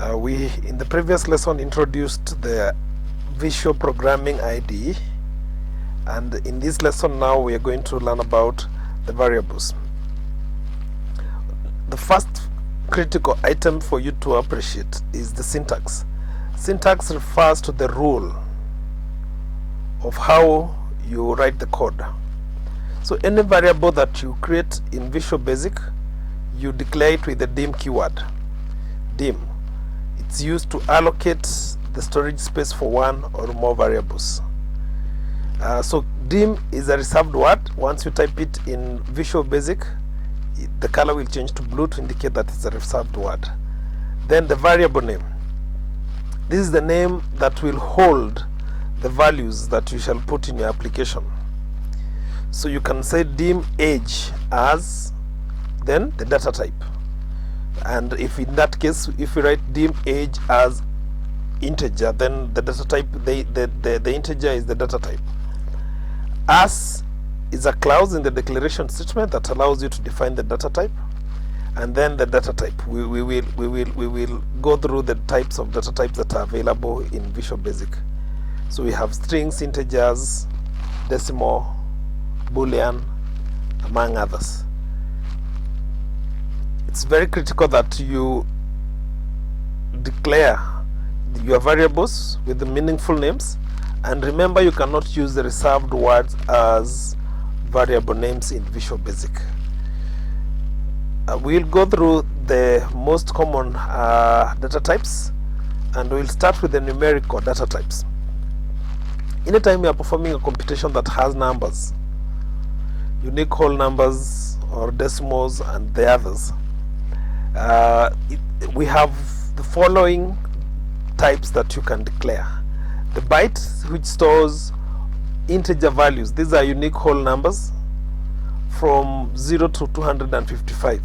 We in the previous lesson introduced the visual programming IDE, and in this lesson now we are going to learn about the variables. The first critical item for you to appreciate is the syntax. Syntax refers to the rule of how you write the code. So any variable that you create in Visual Basic, you declare it with the dim keyword. Dim. It's used to allocate the storage space for one or more variables. So dim is a reserved word. Once you type it in Visual Basic, the color will change to blue to indicate that it's a reserved word. Then the variable name. This is the name that will hold the values that you shall put in your application. So you can say dim age as then the data type. And if in that case, if we write dim age as integer, then the data type, the integer is the data type. As is a clause in the declaration statement that allows you to define the data type, and then the data type. We will go through the types of data types that are available in Visual Basic. So we have strings, integers, decimal, boolean, among others. It's very critical that you declare your variables with the meaningful names, and remember you cannot use the reserved words as variable names in Visual Basic. We'll go through the most common data types, and we'll start with the numerical data types. Anytime you are performing a computation that has numbers, unique whole numbers or decimals and the others, we have the following types that you can declare. The byte, which stores integer values. These are unique whole numbers from 0 to 255.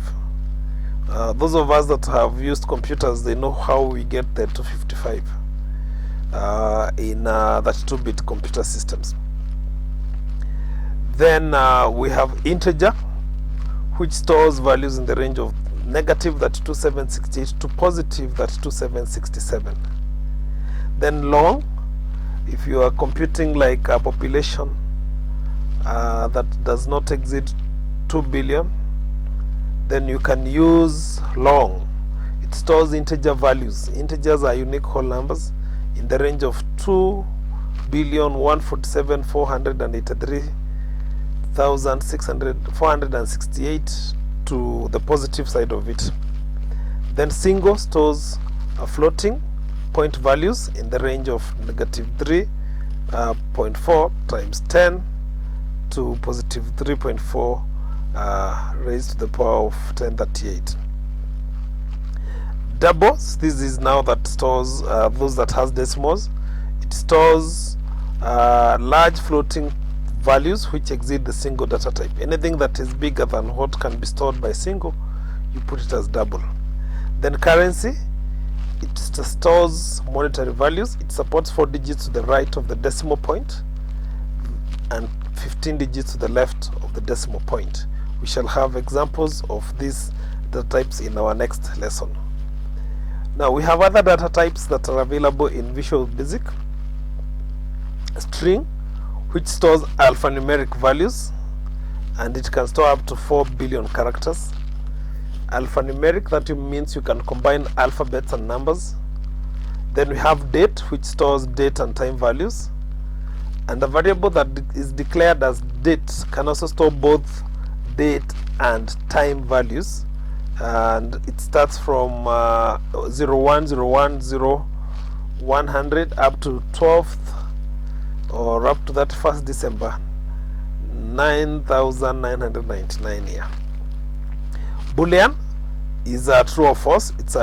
Those of us that have used computers, they know how we get the 255 in 32-bit computer systems. Then we have integer, which stores values in the range of negative 32768 to positive 32767. Then long, if you are computing like a population that does not exceed 2 billion, then you can use long. It stores integer values. Integers are unique whole numbers in the range of 2,147,483,468 to the positive side of it. Then single stores a floating point values in the range of negative 3.4 times 10 to positive 3.4 raised to the power of 1038. Doubles, this is now that stores those that has decimals. It stores large floating values which exceed the single data type. Anything that is bigger than what can be stored by single, you put it as double. Then currency, it stores monetary values. It supports 4 digits to the right of the decimal point and 15 digits to the left of the decimal point. We shall have examples of these data types in our next lesson. Now we have other data types that are available in Visual Basic. String, which stores alphanumeric values, and it can store up to 4 billion characters. Alphanumeric, that means you can combine alphabets and numbers. Then we have date, which stores date and time values, and a variable that is declared as date can also store both date and time values, and it starts from 01010100 up to 12th or up to that 1st December 9999 here. Boolean is a true or false. It's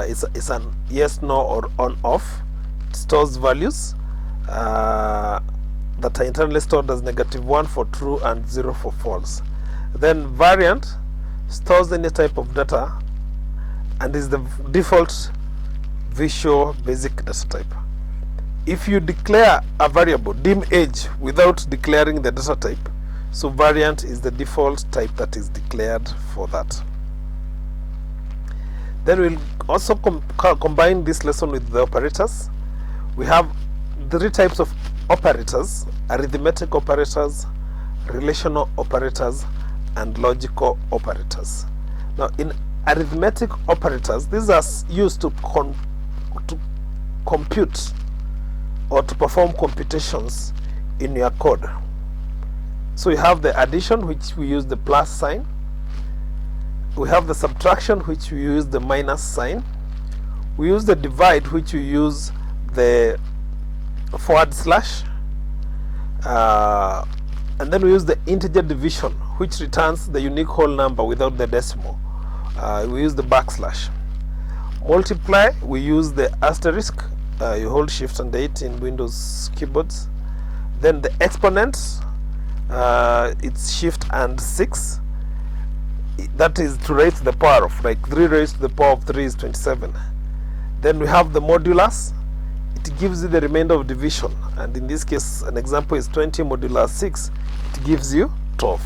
an yes, no, or on, off. It stores values that are internally stored as -1 for true and 0 for false. Then variant stores any type of data and is the default Visual Basic data type. If you declare a variable dim age without declaring the data type, so variant is the default type that is declared for that. Then we'll also combine this lesson with the operators. We have 3 types of operators: arithmetic operators, relational operators, and logical operators. Now, in arithmetic operators, these are used to compute or to perform computations in your code. So we have the addition, which we use the plus sign. We have the subtraction, which we use the minus sign. We use the divide, which we use the forward slash. And then we use the integer division, which returns the unique whole number without the decimal. We use the backslash. Multiply, we use the asterisk. You hold shift and 8 in Windows keyboards. Then the exponent, it's shift and 6. That is to raise to the power of, like 3 raised to the power of 3 is 27. Then we have the modulus. It gives you the remainder of division, and in this case an example is 20 modulo 6. It gives you 2,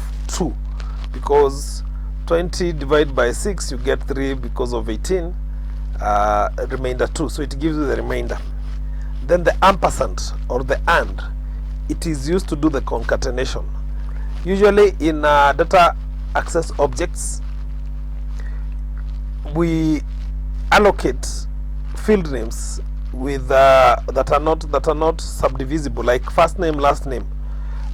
because 20 divided by 6 you get 3 because of 18, remainder 2, so it gives you the remainder. Then the ampersand or the and, it is used to do the concatenation. Usually in data access objects, we allocate field names with that are not subdivisible, like first name, last name,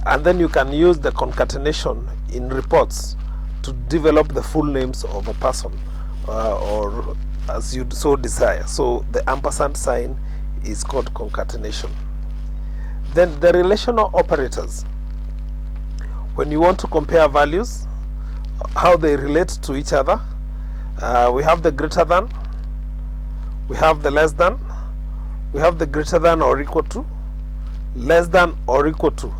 and then you can use the concatenation in reports to develop the full names of a person, or as you so desire. So the ampersand sign is called concatenation. Then the relational operators, when you want to compare values, how they relate to each other, we have the greater than, we have the less than, we have the greater than or equal to, less than or equal to.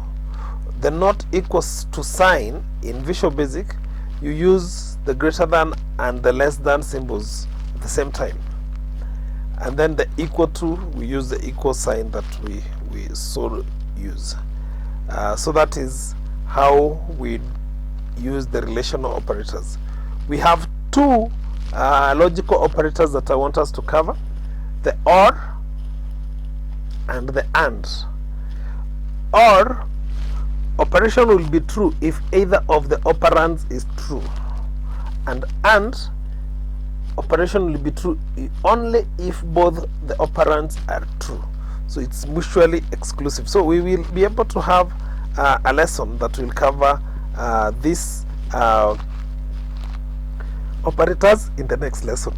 The not equals to sign in Visual Basic, you use the greater than and the less than symbols at the same time. And then the equal to, we use the equal sign that we so use. So that is how we use the relational operators. We have 2 logical operators that I want us to cover: the OR and the AND. OR operation will be true if either of the operands is true, and AND operation will be true only if both the operands are true. So it's mutually exclusive. So we will be able to have a lesson that will cover these operators in the next lesson.